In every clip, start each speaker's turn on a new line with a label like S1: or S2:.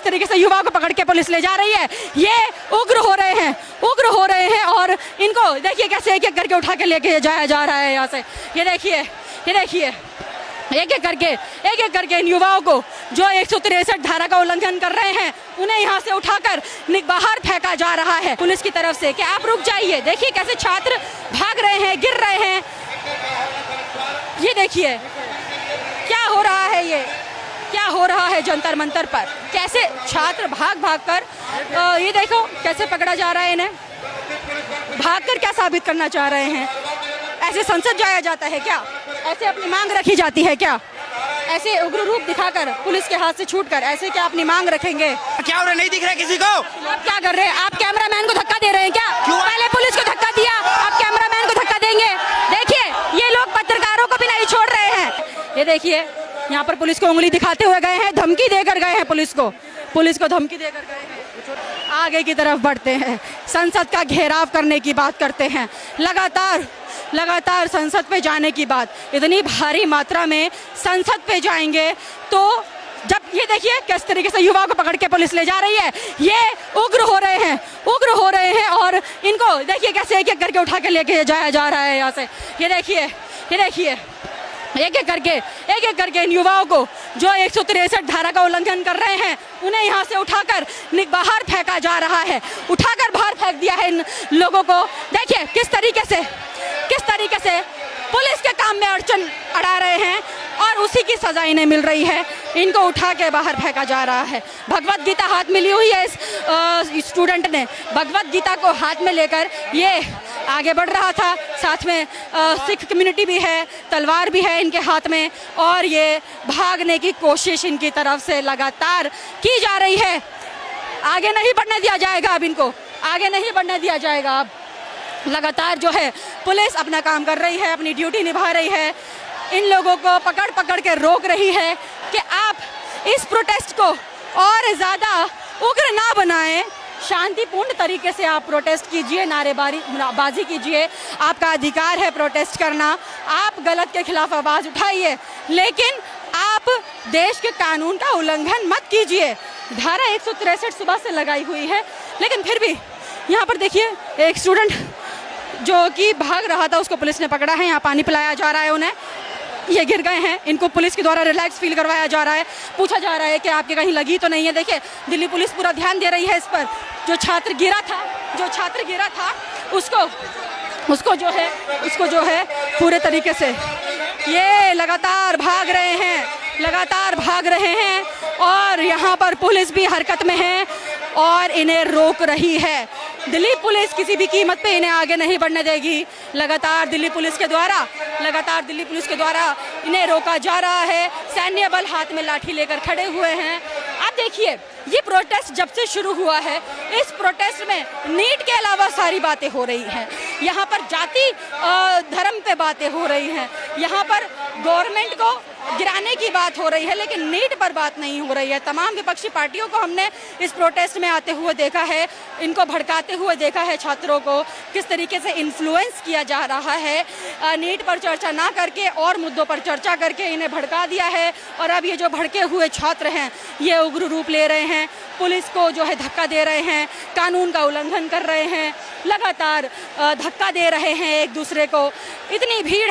S1: तरीके से युवाओं को पकड़ के पुलिस ले जा रही है, ये उग्र हो रहे हैं और इनको देखिए कैसे एक एक करके उठा के लेके जाया जा रहा है यहाँ से। ये देखिए एक एक करके इन युवाओं को जो 163 धारा का उल्लंघन कर रहे हैं उन्हें यहाँ से उठाकर बाहर फेंका जा रहा है पुलिस की तरफ से कि आप रुक जाइए। देखिए कैसे छात्र भाग रहे हैं, गिर रहे हैं। ये देखिए क्या हो रहा है, ये क्या हो रहा है जंतर मंतर पर, कैसे छात्र भाग कर ये देखो कैसे पकड़ा जा रहा है इन्हें। भागकर क्या साबित करना चाह रहे हैं? ऐसे संसद जाया जाता है क्या? ऐसे अपनी मांग रखी जाती है क्या? ऐसे उग्र रूप दिखाकर पुलिस के हाथ से छूटकर ऐसे क्या अपनी मांग रखेंगे?
S2: क्या उन्हें नहीं दिख रहा किसी को?
S1: आप क्या कर रहे हैं? आप कैमरामैन को धक्का दे रहे हैं क्या? पहले पुलिस को धक्का दिया, आप कैमरामैन को धक्का देंगे? देखिए ये लोग पत्रकारों को भी नहीं छोड़ रहे हैं। ये देखिए यहाँ पर पुलिस को उंगली दिखाते हुए गए हैं, धमकी देकर गए हैं पुलिस को धमकी देकर गए हैं। आगे की तरफ बढ़ते हैं, संसद का घेराव करने की बात करते हैं, लगातार संसद पे जाने की बात। इतनी भारी मात्रा में संसद पे जाएंगे तो जब ये देखिए किस तरीके से युवाओं को पकड़ के पुलिस ले जा रही है, ये उग्र हो रहे हैं और इनको देखिए कैसे एक एक करके उठा के लेके जाया जा रहा है यहाँ से। ये देखिए एक एक करके इन युवाओं को जो 163 धारा का उल्लंघन कर रहे हैं उन्हें यहाँ से उठाकर बाहर फेंका जा रहा है, उठाकर बाहर फेंक दिया है इन लोगों को। देखिए किस तरीके से पुलिस के काम में अड़चन अड़ा रहे हैं और उसी की सजा इन्हें मिल रही है, इनको उठा के बाहर फेंका जा रहा है। भगवत गीता हाथ में ली हुई है इस स्टूडेंट ने, भगवत गीता को हाथ में लेकर ये आगे बढ़ रहा था। साथ में सिख कम्युनिटी भी है, तलवार भी है इनके हाथ में और ये भागने की कोशिश इनकी तरफ से लगातार की जा रही है। आगे नहीं बढ़ने दिया जाएगा, अब इनको आगे नहीं बढ़ने दिया जाएगा। अब लगातार जो है पुलिस अपना काम कर रही है, अपनी ड्यूटी निभा रही है, इन लोगों को पकड़ के रोक रही है कि आप इस प्रोटेस्ट को और ज़्यादा उग्र ना बनाएं, शांतिपूर्ण तरीके से आप प्रोटेस्ट कीजिए, नारेबाजी कीजिए, आपका अधिकार है प्रोटेस्ट करना, आप गलत के खिलाफ आवाज़ उठाइए, लेकिन आप देश के कानून का उल्लंघन मत कीजिए। धारा 163 सुबह से लगाई हुई है, लेकिन फिर भी यहाँ पर देखिए एक स्टूडेंट जो कि भाग रहा था उसको पुलिस ने पकड़ा है, यहाँ पानी पिलाया जा रहा है उन्हें, ये गिर गए हैं, इनको पुलिस के द्वारा रिलैक्स फील करवाया जा रहा है, पूछा जा रहा है कि आपके कहीं लगी तो नहीं है। देखिए दिल्ली पुलिस पूरा ध्यान दे रही है इस पर। जो छात्र गिरा था उसको जो है पूरे तरीके से ये लगातार भाग रहे हैं और यहाँ पर पुलिस भी हरकत में है और इन्हें रोक रही है। दिल्ली पुलिस किसी भी कीमत पे इन्हें आगे नहीं बढ़ने देगी। लगातार दिल्ली पुलिस के द्वारा इन्हें रोका जा रहा है। सैन्य बल हाथ में लाठी लेकर खड़े हुए हैं। आप देखिए ये प्रोटेस्ट जब से शुरू हुआ है, इस प्रोटेस्ट में नीट के अलावा सारी बातें हो रही हैं। यहाँ पर जाति धर्म पे बातें हो रही हैं, यहाँ पर गवर्नमेंट को गिराने की बात हो रही है, लेकिन नीट पर बात नहीं हो रही है। तमाम विपक्षी पार्टियों को हमने इस प्रोटेस्ट में आते हुए देखा है, इनको भड़काते हुए देखा है, छात्रों को किस तरीके से इन्फ्लुएंस किया जा रहा है। नीट पर चर्चा ना करके और मुद्दों पर चर्चा करके इन्हें भड़का दिया है और अब ये जो भड़के हुए छात्र हैं ये उग्र रूप ले रहे हैं, पुलिस को जो है धक्का दे रहे हैं, कानून का उल्लंघन कर रहे हैं, लगातार धक्का दे रहे हैं एक दूसरे को। इतनी भीड़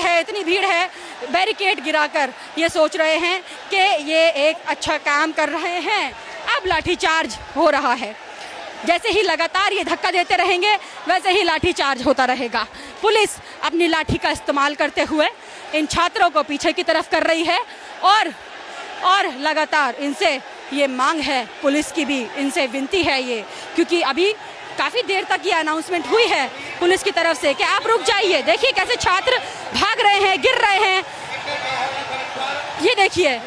S1: है, बैरिकेड गिराकर ये सोच रहे हैं कि ये एक अच्छा काम कर रहे हैं। अब लाठीचार्ज हो रहा है, जैसे ही लगातार ये धक्का देते रहेंगे वैसे ही लाठीचार्ज होता रहेगा। पुलिस अपनी लाठी का इस्तेमाल करते हुए इन छात्रों को पीछे की तरफ कर रही है और लगातार इनसे ये मांग है, पुलिस की भी इनसे विनती है ये, क्योंकि अभी काफ़ी देर तक ये अनाउंसमेंट हुई है पुलिस की तरफ से कि आप रुक जाइए। देखिए कैसे छात्र भाग रहे हैं, गिर रहे हैं। ये देखिए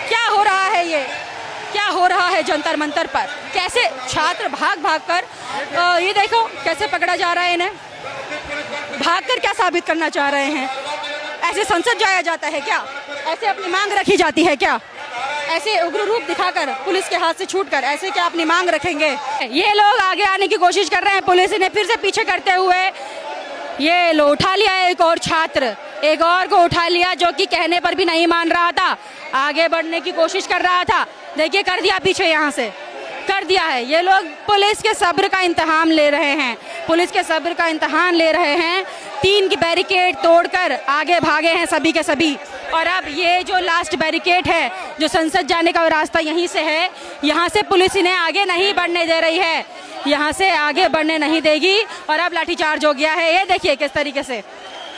S1: क्या हो रहा है, ये क्या हो रहा है जंतर मंतर पर, कैसे छात्र भाग कर ये देखो कैसे पकड़ा जा रहा है इन्हें। भागकर क्या साबित करना चाह रहे हैं? ऐसे संसद जाया जाता है क्या? ऐसे अपनी मांग रखी जाती है क्या? ऐसे उग्र रूप दिखाकर पुलिस के हाथ से छूटकर ऐसे क्या अपनी मांग रखेंगे? ये लोग आगे आने की कोशिश कर रहे हैं, पुलिस ने फिर से पीछे करते हुए ये लो उठा लिया है एक और छात्र, एक और को उठा लिया जो कि कहने पर भी नहीं मान रहा था, आगे बढ़ने की कोशिश कर रहा था। देखिए कर दिया पीछे, यहाँ से कर दिया है। ये लोग पुलिस के सब्र का इम्तिहान ले रहे हैं, पुलिस के सब्र का इम्तिहान ले रहे हैं। 3 की बैरिकेड तोड़कर आगे भागे हैं सभी के सभी। और अब ये जो लास्ट बैरिकेड है, जो संसद जाने का रास्ता यहीं से है, यहाँ से पुलिस इन्हें आगे नहीं बढ़ने दे रही है, यहाँ से आगे बढ़ने नहीं देगी। और अब लाठीचार्ज हो गया है। ये देखिए किस तरीके से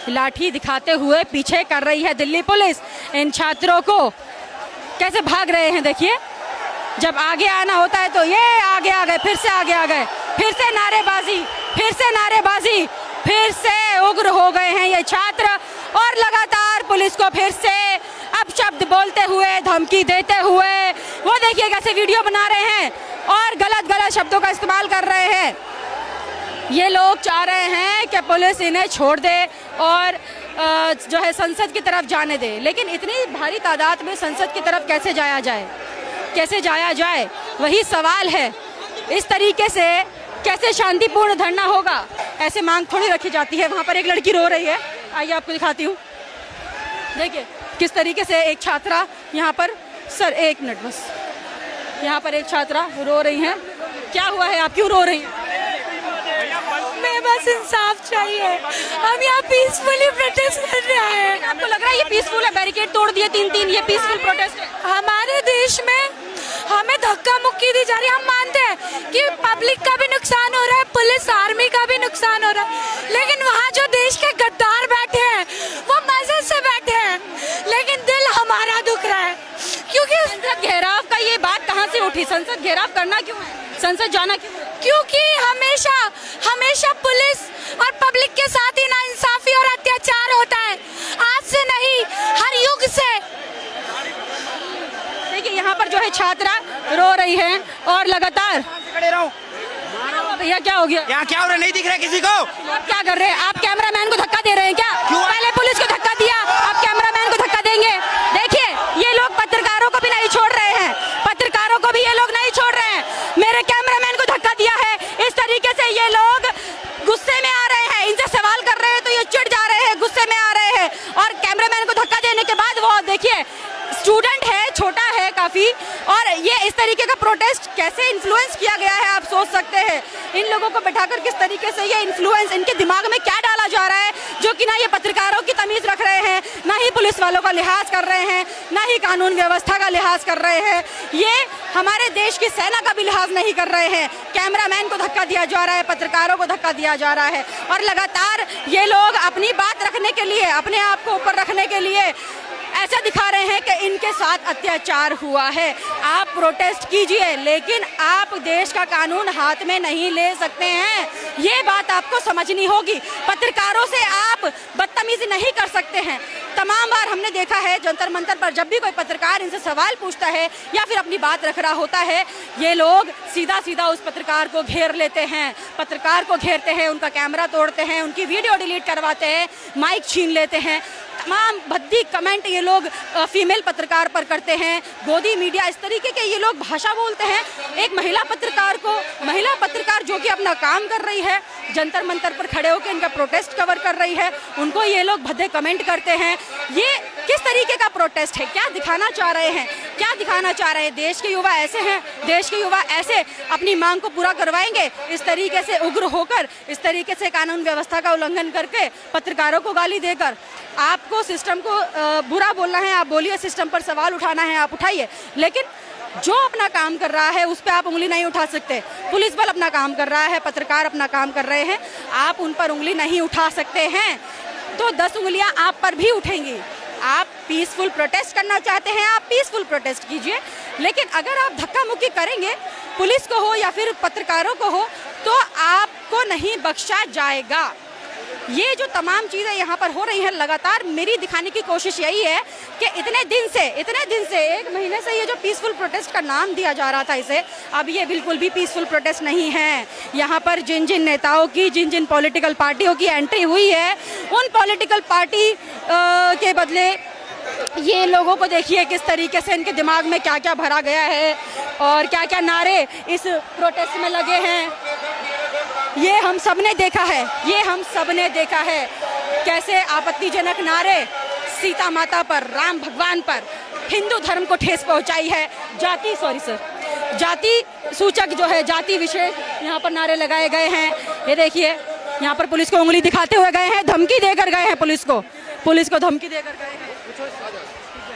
S1: लाठी दिखाते हुए पीछे कर रही है दिल्ली पुलिस इन छात्रों को, कैसे भाग रहे हैं। देखिए जब आगे आना होता है तो ये आगे आ गए, फिर से आगे आ गए, फिर से नारेबाजी, फिर से नारेबाजी, फिर से उग्र हो गए हैं ये छात्र। और लगातार पुलिस को फिर से अब शब्द बोलते हुए, धमकी देते हुए, वो देखिए कैसे वीडियो बना रहे हैं और गलत गलत शब्दों का इस्तेमाल कर रहे हैं। ये लोग चाह रहे हैं कि पुलिस इन्हें छोड़ दे और जो है संसद की तरफ जाने दे। लेकिन इतनी भारी तादाद में संसद की तरफ कैसे जाया जाए, कैसे जाया जाए, वही सवाल है। इस तरीके से कैसे शांतिपूर्ण धरना होगा, ऐसे मांग थोड़ी रखी जाती है। वहाँ पर एक लड़की रो रही है, आइए आपको दिखाती हूँ। देखिए किस तरीके से एक छात्रा यहाँ पर, सर एक मिनट बस, यहाँ पर एक छात्रा रो रही है। क्या हुआ है, आप क्यों रो रही हैं?
S3: हमें बस इंसाफ चाहिए, हम यहाँ पीसफुली प्रोटेस्ट कर रहे हैं।
S1: आपको लग रहा है ये पीसफुल है? बैरिकेड तोड़ दिए 3-3, ये पीसफुल प्रोटेस्ट है?
S3: हमारे देश में हमें धक्का मुक्की दी जा रही है। हम मानते हैं कि पब्लिक का भी नुकसान हो रहा है, पुलिस आर्मी का भी नुकसान हो रहा है, लेकिन वहाँ जो देश के गद्दार बैठे हैं वो मजे से बैठे हैं, लेकिन दिल हमारा दुख रहा है। क्योंकि
S1: संसद घेराव का ये बात कहाँ से उठी? संसद घेराव करना क्यों है, संसद जाना क्यों है?
S3: क्योंकि हमेशा हमेशा पुलिस और पब्लिक के साथ ही नाइंसाफी और अत्याचार होता है, आज से नहीं हर युग से।
S1: देखिए यहाँ पर जो है छात्रा रो रही है और लगातार
S2: खड़े रहो।
S1: भैया क्या हो गया?
S2: यहाँ क्या हो रहा है, नहीं दिख रहा किसी को?
S1: आप क्या कर रहे हैं? आप कैमरामैन को धक्का दे रहे हैं क्या?
S2: क्यों?
S1: पहले पुलिस को धक्का दिया, अब कैमरामैन को धक्का देंगे। देखिए ये लोग पत्रकारों को भी नहीं छोड़ रहे हैं, पत्रकारों को भी ये लोग नहीं छोड़ रहे हैं। मेरे कैमरामैन को धक्का दिया है। इस तरीके से ये लोग गुस्से में आ रहे हैं, इनसे सवाल कर रहे हैं तो ये चिढ़ जा रहे हैं, गुस्से में आ रहे हैं। और कैमरामैन को धक्का देने के बाद वो देखिए स्टूडेंट है, छोटा है काफी, और ये इस तरीके का प्रोटेस्ट कैसे इन्फ्लुएंस किया गया है आप सोच सकते हैं। इन लोगों को बैठाकर किस तरीके से ये इन्फ्लुएंस इनके दिमाग में क्या डाला जा रहा है, जो कि ना ये पत्रकारों की तमीज रख रहे हैं, ना ही पुलिस वालों का लिहाज कर रहे हैं, ना ही कानून व्यवस्था का लिहाज कर रहे हैं, ये हमारे देश की सेना का भी लिहाज नहीं कर रहे हैं। कैमरामैन को धक्का दिया जा रहा है, पत्रकारों को धक्का दिया जा रहा है, और लगातार ये लोग अपनी बात रखने के लिए, अपने आप को ऊपर रखने के लिए ऐसा दिखा रहे हैं कि इनके साथ अत्याचार हुआ है। आप प्रोटेस्ट कीजिए, लेकिन आप देश का कानून हाथ में नहीं ले सकते हैं, ये बात आपको समझनी होगी। पत्रकारों से आप बदतमीजी नहीं कर सकते हैं। तमाम बार हमने देखा है जंतर मंतर पर, जब भी कोई पत्रकार इनसे सवाल पूछता है या फिर अपनी बात रख रहा होता है, ये लोग सीधा सीधा उस पत्रकार को घेर लेते हैं, पत्रकार को घेरते हैं, उनका कैमरा तोड़ते हैं, उनकी वीडियो डिलीट करवाते हैं, माइक छीन लेते हैं। तमाम भद्दी कमेंट ये लोग फीमेल पत्रकार पर करते हैं, गोदी मीडिया, इस तरीके के ये लोग भाषा बोलते हैं। एक महिला पत्रकार जो कि अपना काम कर रही है, जंतर मंतर पर खड़े होकर इनका प्रोटेस्ट कवर कर रही है, उनको ये लोग भद्दे कमेंट करते हैं। ये किस तरीके का प्रोटेस्ट है? क्या दिखाना चाह रहे हैं? क्या दिखाना चाह रहे हैं? देश के युवा ऐसे हैं, देश के युवा ऐसे अपनी मांग को पूरा करवाएंगे इस तरीके से उग्र होकर, इस तरीके से कानून व्यवस्था का उल्लंघन करके, पत्रकारों को गाली देकर। आपको सिस्टम को बुरा बोलना है, आप बोलिए, सिस्टम पर सवाल उठाना है, आप उठाइए, लेकिन जो अपना काम कर रहा है उस पर आप उंगली नहीं उठा सकते। पुलिस बल अपना काम कर रहा है, पत्रकार अपना काम कर रहे हैं, आप उन पर उंगली नहीं उठा सकते हैं, तो 10 उंगलियां आप पर भी उठेंगी। आप पीसफुल प्रोटेस्ट करना चाहते हैं, आप पीसफुल प्रोटेस्ट कीजिए, लेकिन अगर आप धक्का मुक्की करेंगे पुलिस को हो या फिर पत्रकारों को हो, तो आपको नहीं बख्शा जाएगा। ये जो तमाम चीज़ें यहाँ पर हो रही हैं, लगातार मेरी दिखाने की कोशिश यही है कि इतने दिन से 1 महीने से ये जो पीसफुल प्रोटेस्ट का नाम दिया जा रहा था इसे, अब ये बिल्कुल भी पीसफुल प्रोटेस्ट नहीं है। यहाँ पर जिन जिन नेताओं की, जिन जिन पॉलिटिकल पार्टियों की एंट्री हुई है, उन पॉलिटिकल पार्टी के बदले ये लोगों को देखिए किस तरीके से इनके दिमाग में क्या क्या भरा गया है और क्या क्या नारे इस प्रोटेस्ट में लगे हैं। ये हम सब ने देखा है, ये हम सब ने देखा है कैसे आपत्तिजनक नारे सीता माता पर, राम भगवान पर, हिंदू धर्म को ठेस पहुंचाई है। जाति सूचक जो है, जाति विशेष यहाँ पर नारे लगाए गए हैं। ये देखिए यहाँ पर पुलिस को उंगली दिखाते हुए गए हैं, धमकी देकर गए हैं पुलिस को धमकी देकर गए हैं।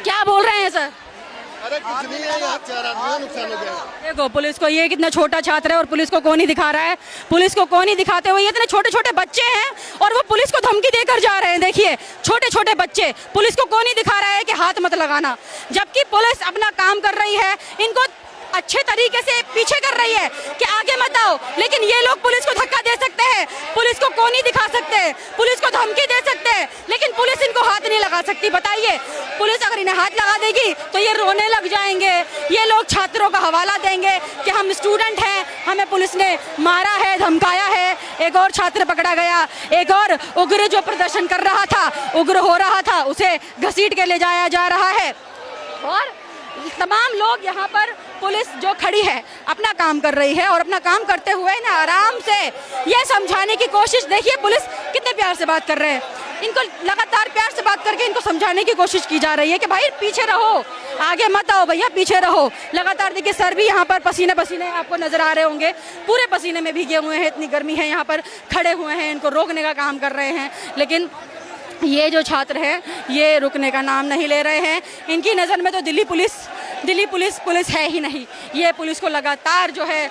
S1: क्या बोल रहे हैं सर?
S4: अरे कुछ नहीं है, यहाँ 4 आदमियों नुकसान हो गया।
S1: देखो पुलिस को, ये कितना छोटा छात्र है और पुलिस को कौन ही दिखा रहा है, पुलिस को कौन ही दिखाते हुए, ये इतने छोटे छोटे बच्चे हैं और वो पुलिस को धमकी देकर जा रहे हैं। देखिए छोटे छोटे बच्चे, पुलिस को कौन ही दिखा रहा है कि हाथ मत लगाना, जबकि पुलिस अपना काम कर रही है, इनको अच्छे तरीके से पीछे कर रही है कि आगे मत आओ, लेकिन ये लोग पुलिस को धक्का दे सकते हैं, पुलिस को कौन ही दिखा सकते हैं, पुलिस को धमकी दे सकते हैं, लेकिन पुलिस इनको हाथ नहीं लगा सकती। बताइए, पुलिस अगर इन्हें हाथ लगा देगी तो ये रोने लग जाएंगे, ये लोग छात्रों का हवाला देंगे कि हम स्टूडेंट हैं, हमें पुलिस ने मारा है, धमकाया है। एक और छात्र पकड़ा गया, एक और उग्र जो प्रदर्शन कर रहा था, उग्र हो रहा था, उसे घसीट के ले जाया जा रहा है। और तमाम लोग यहाँ पर, पुलिस जो खड़ी है अपना काम कर रही है और अपना काम करते हुए ना आराम से ये समझाने की कोशिश, देखिए पुलिस कितने प्यार से बात कर रहे हैं, इनको लगातार प्यार से बात करके इनको समझाने की कोशिश की जा रही है कि भाई पीछे रहो, आगे मत आओ भैया, पीछे रहो। लगातार देखिए सर भी यहाँ पर पसीने पसीने आपको नजर आ रहे होंगे, पूरे पसीने में भीगे हुए हैं, इतनी गर्मी है, यहाँ पर खड़े हुए हैं, इनको रोकने का काम कर रहे हैं, लेकिन ये जो छात्र हैं ये रुकने का नाम नहीं ले रहे हैं। इनकी नज़र में तो दिल्ली पुलिस है ही नहीं। ये पुलिस को लगातार जो है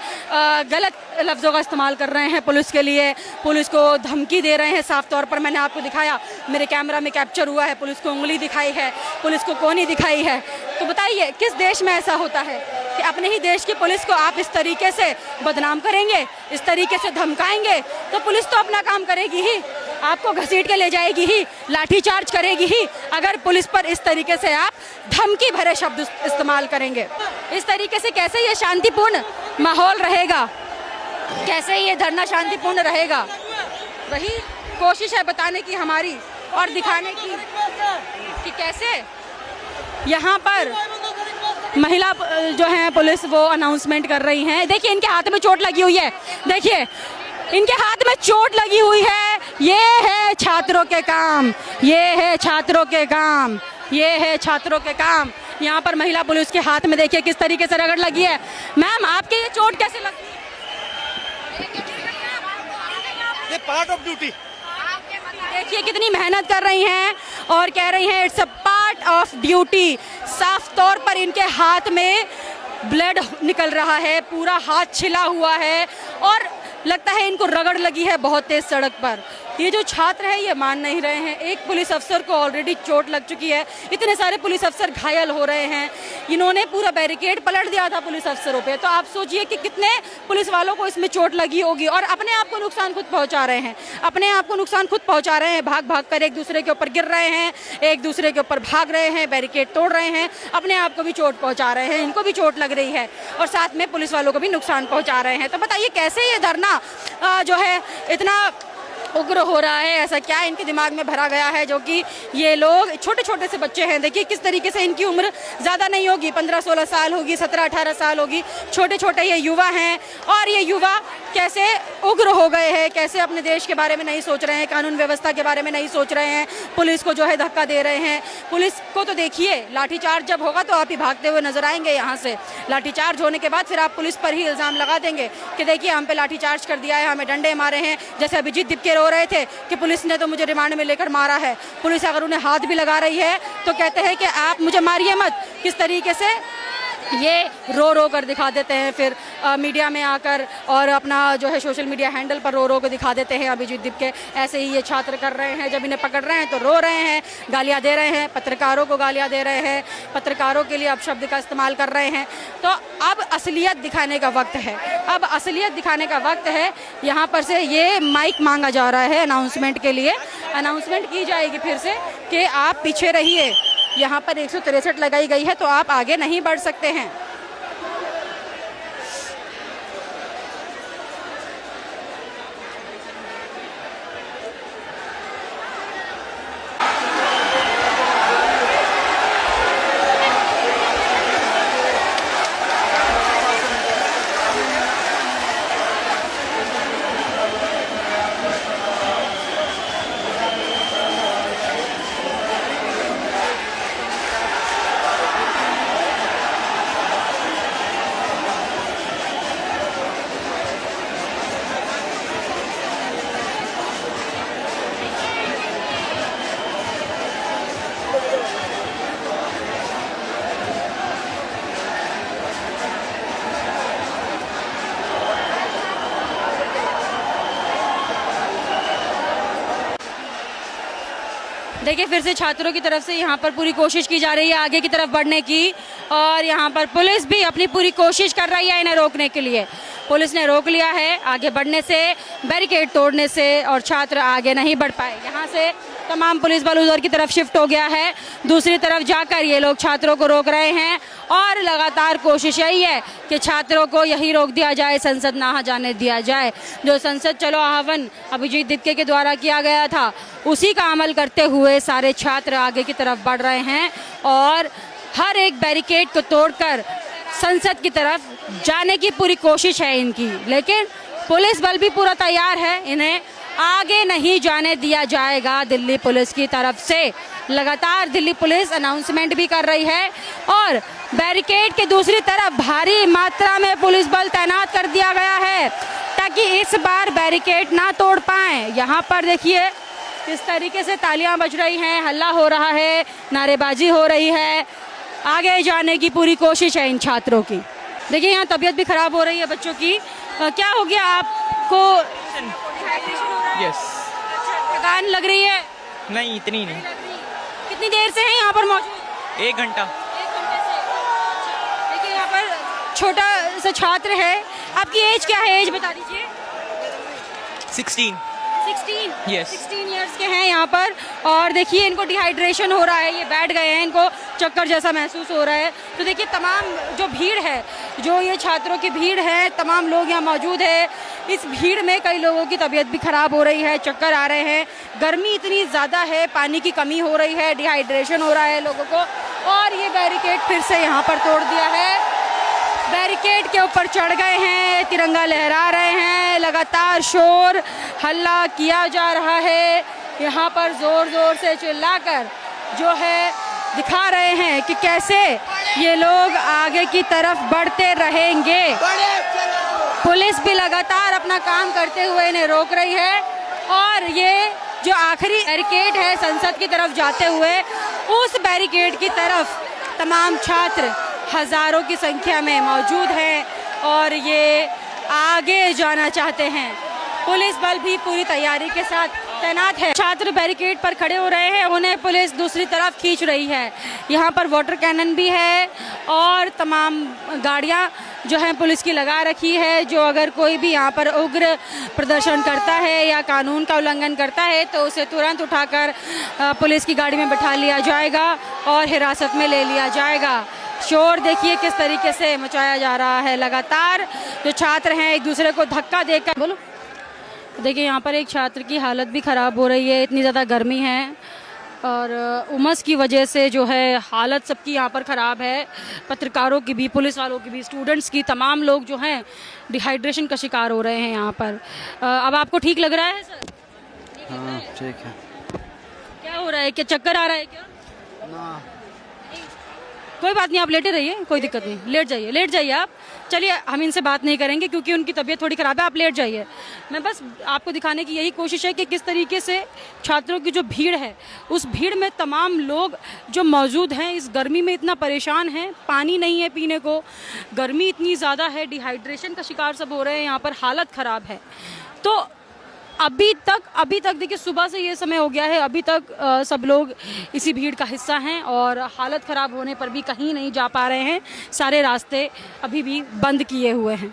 S1: गलत लफ्ज़ों का इस्तेमाल कर रहे हैं पुलिस के लिए, पुलिस को धमकी दे रहे हैं साफ तौर पर। मैंने आपको दिखाया, मेरे कैमरा में कैप्चर हुआ है, पुलिस को उंगली दिखाई है, पुलिस को कोनी दिखाई है। तो बताइए किस देश में ऐसा होता है कि अपने ही देश की पुलिस को आप इस तरीके से बदनाम करेंगे, इस तरीके से धमकाएंगे? तो पुलिस तो अपना काम करेगी ही, आपको घसीट के ले जाएगी ही, लाठीचार्ज करेगी ही, अगर पुलिस पर इस तरीके से आप धमकी भरे शब्द इस्तेमाल करेंगे। इस तरीके से कैसे ये शांतिपूर्ण माहौल रहेगा, कैसे ये धरना शांतिपूर्ण रहेगा? वही कोशिश है बताने की हमारी और दिखाने की कि कैसे यहाँ पर महिला जो है पुलिस वो अनाउंसमेंट कर रही हैं। देखिए इनके हाथ में चोट लगी हुई है, देखिए इनके हाथ में चोट लगी हुई है। ये है छात्रों के काम, ये है छात्रों के काम, ये है छात्रों के काम। यहाँ पर महिला पुलिस के हाथ में देखिए किस तरीके से रगड़ लगी है। मैम आपके ये चोट कैसे लगी?
S2: ये पार्ट ऑफ ड्यूटी।
S1: देखिए कितनी मेहनत कर रही हैं और कह रही हैं it's a part of duty. साफ तौर पर इनके हाथ में ब्लड निकल रहा है, पूरा हाथ छिला हुआ है और लगता है इनको रगड़ लगी है बहुत तेज सड़क पर। ये जो छात्र है ये मान नहीं रहे हैं। एक पुलिस अफसर को ऑलरेडी चोट लग चुकी है, इतने सारे पुलिस अफसर घायल हो रहे हैं। इन्होंने पूरा बैरिकेड पलट दिया था पुलिस अफसरों पे, तो आप सोचिए कि कितने पुलिस वालों को इसमें चोट लगी होगी और अपने आप को नुकसान खुद पहुंचा रहे हैं, अपने आप को नुकसान खुद पहुंचा रहे हैं। भाग भाग कर एक दूसरे के ऊपर गिर रहे हैं, एक दूसरे के ऊपर भाग रहे हैं, बैरिकेड तोड़ रहे हैं, अपने आप को भी चोट पहुँचा रहे हैं, इनको भी चोट लग रही है और साथ में पुलिस वालों को भी नुकसान पहुँचा रहे हैं। तो बताइए कैसे ये धरना जो है इतना उग्र हो रहा है? ऐसा क्या इनके दिमाग में भरा गया है जो कि ये लोग, छोटे छोटे से बच्चे हैं, देखिए किस तरीके से इनकी उम्र ज़्यादा नहीं होगी, 15-16 साल होगी, 17-18 साल होगी, छोटे छोटे ये युवा हैं और ये युवा कैसे उग्र हो गए हैं, कैसे अपने देश के बारे में नहीं सोच रहे हैं, कानून व्यवस्था के बारे में नहीं सोच रहे हैं, पुलिस को जो है धक्का दे रहे हैं। पुलिस को तो देखिए लाठीचार्ज जब होगा तो आप ही भागते हुए नजर आएंगे यहाँ से। लाठीचार्ज होने के बाद फिर आप पुलिस पर ही इल्ज़ाम लगा देंगे कि देखिए हम पे लाठीचार्ज कर दिया है, हमें डंडे मारे हैं। जैसे अभिजीत दीपके रो रहे थे कि पुलिस ने तो मुझे रिमांड में लेकर मारा है। पुलिस अगर उन्हें हाथ भी लगा रही है तो कहते हैं कि आप मुझे मारिए मत। किस तरीके से ये रो रो कर दिखा देते हैं फिर मीडिया में आकर और अपना जो है सोशल मीडिया हैंडल पर रो रो कर दिखा देते हैं अभिजीत दीपके। ऐसे ही ये छात्र कर रहे हैं, जब इन्हें पकड़ रहे हैं तो रो रहे हैं, गालियाँ दे रहे हैं, पत्रकारों को गालियाँ दे रहे हैं, पत्रकारों के लिए अपशब्द का इस्तेमाल कर रहे हैं। तो अब असलियत दिखाने का वक्त है, अब असलियत दिखाने का वक्त है। यहाँ पर से ये माइक मांगा जा रहा है अनाउंसमेंट के लिए, अनाउंसमेंट की जाएगी फिर से कि आप पीछे रहिए। यहाँ पर 163 लगाई गई है तो आप आगे नहीं बढ़ सकते हैं। देखिए फिर से छात्रों की तरफ से यहाँ पर पूरी कोशिश की जा रही है आगे की तरफ बढ़ने की, और यहाँ पर पुलिस भी अपनी पूरी कोशिश कर रही है इन्हें रोकने के लिए। पुलिस ने रोक लिया है आगे बढ़ने से, बैरिकेड तोड़ने से, और छात्र आगे नहीं बढ़ पाए। यहाँ से तमाम पुलिस बल उधर की तरफ शिफ्ट हो गया है, दूसरी तरफ जाकर ये लोग छात्रों को रोक रहे हैं, और लगातार कोशिश यही है कि छात्रों को यही रोक दिया जाए, संसद ना जाने दिया जाए। जो संसद चलो आह्वान अभिजीत दीपके के द्वारा किया गया था, उसी का अमल करते हुए सारे छात्र आगे की तरफ बढ़ रहे हैं, और हर एक बैरिकेड को तोड़कर संसद की तरफ जाने की पूरी कोशिश है इनकी। लेकिन पुलिस बल भी पूरा तैयार है, इन्हें आगे नहीं जाने दिया जाएगा दिल्ली पुलिस की तरफ से। लगातार दिल्ली पुलिस अनाउंसमेंट भी कर रही है, और बैरिकेड के दूसरी तरफ भारी मात्रा में पुलिस बल तैनात कर दिया गया है ताकि इस बार बैरिकेड ना तोड़ पाएं। यहाँ पर देखिए किस तरीके से तालियां बज रही हैं, हल्ला हो रहा है, नारेबाजी हो रही है, आगे जाने की पूरी कोशिश है इन छात्रों की। देखिए यहाँ तबीयत भी खराब हो रही है बच्चों की। क्या हो गया आपको?
S5: यस।
S1: थकान लग रही है?
S5: नहीं, इतनी नहीं।
S1: कितनी देर से हैं यहाँ पर मौजूद?
S5: 1 घंटा।
S1: 1 घंटे से। देखिए यहाँ पर छोटा सा छात्र है, आपकी एज क्या है? एज बता दीजिए।
S5: 16।
S1: 16?
S5: Yes.
S1: 16 इयर्स के हैं यहाँ पर, और देखिए इनको डिहाइड्रेशन हो रहा है, ये बैठ गए हैं, इनको चक्कर जैसा महसूस हो रहा है। तो देखिए तमाम जो भीड़ है, जो ये छात्रों की भीड़ है, तमाम लोग यहाँ मौजूद है। इस भीड़ में कई लोगों की तबीयत भी खराब हो रही है, चक्कर आ रहे हैं, गर्मी इतनी ज़्यादा है, पानी की कमी हो रही है, डिहाइड्रेशन हो रहा है लोगों को, और ये बैरिकेड फिर से यहाँ पर तोड़ दिया है। बैरिकेड के ऊपर चढ़ गए हैं, तिरंगा लहरा रहे हैं, लगातार शोर हल्ला किया जा रहा है। यहाँ पर ज़ोर ज़ोर से चिल्लाकर जो है दिखा रहे हैं कि कैसे ये लोग आगे की तरफ बढ़ते रहेंगे। पुलिस भी लगातार अपना काम करते हुए इन्हें रोक रही है, और ये जो आखिरी बैरिकेड है संसद की तरफ जाते हुए, उस बैरिकेड की तरफ तमाम छात्र हजारों की संख्या में मौजूद हैं और ये आगे जाना चाहते हैं। पुलिस बल भी पूरी तैयारी के साथ तैनात है। छात्र बैरिकेड पर खड़े हो रहे हैं, उन्हें पुलिस दूसरी तरफ खींच रही है। यहाँ पर वाटर कैनन भी है, और तमाम गाड़ियाँ जो हैं पुलिस की लगा रखी है, जो अगर कोई भी यहाँ पर उग्र प्रदर्शन करता है या कानून का उल्लंघन करता है तो उसे तुरंत उठाकर पुलिस की गाड़ी में बैठा लिया जाएगा और हिरासत में ले लिया जाएगा। शोर देखिए किस तरीके से मचाया जा रहा है। लगातार जो छात्र हैं एक दूसरे को धक्का देकर, बोलो, देखिए यहाँ पर एक छात्र की हालत भी ख़राब हो रही है, इतनी ज़्यादा गर्मी है और उमस की वजह से जो है हालत सबकी यहाँ पर ख़राब है। पत्रकारों की भी, पुलिस वालों की भी, स्टूडेंट्स की, तमाम लोग जो हैं डिहाइड्रेशन का शिकार हो रहे हैं यहाँ पर। अब आपको ठीक लग रहा है सर?
S6: हाँ ठीक है।
S1: क्या हो रहा है? क्या चक्कर आ रहा है क्या?
S6: ना,
S1: कोई बात नहीं, आप लेटे रहिए, कोई दिक्कत नहीं, लेट जाइए आप। चलिए हम इनसे बात नहीं करेंगे क्योंकि उनकी तबीयत थोड़ी ख़राब है, आप लेट जाइए। मैं बस आपको दिखाने की यही कोशिश है कि किस तरीके से छात्रों की जो भीड़ है, उस भीड़ में तमाम लोग जो मौजूद हैं इस गर्मी में इतना परेशान हैं, पानी नहीं है पीने को, गर्मी इतनी ज़्यादा है, डिहाइड्रेशन का शिकार सब हो रहे हैं, यहाँ पर हालत ख़राब है। तो अभी तक देखिए सुबह से ये समय हो गया है, अभी तक सब लोग इसी भीड़ का हिस्सा हैं और हालत ख़राब होने पर भी कहीं नहीं जा पा रहे हैं, सारे रास्ते अभी भी बंद किए हुए हैं।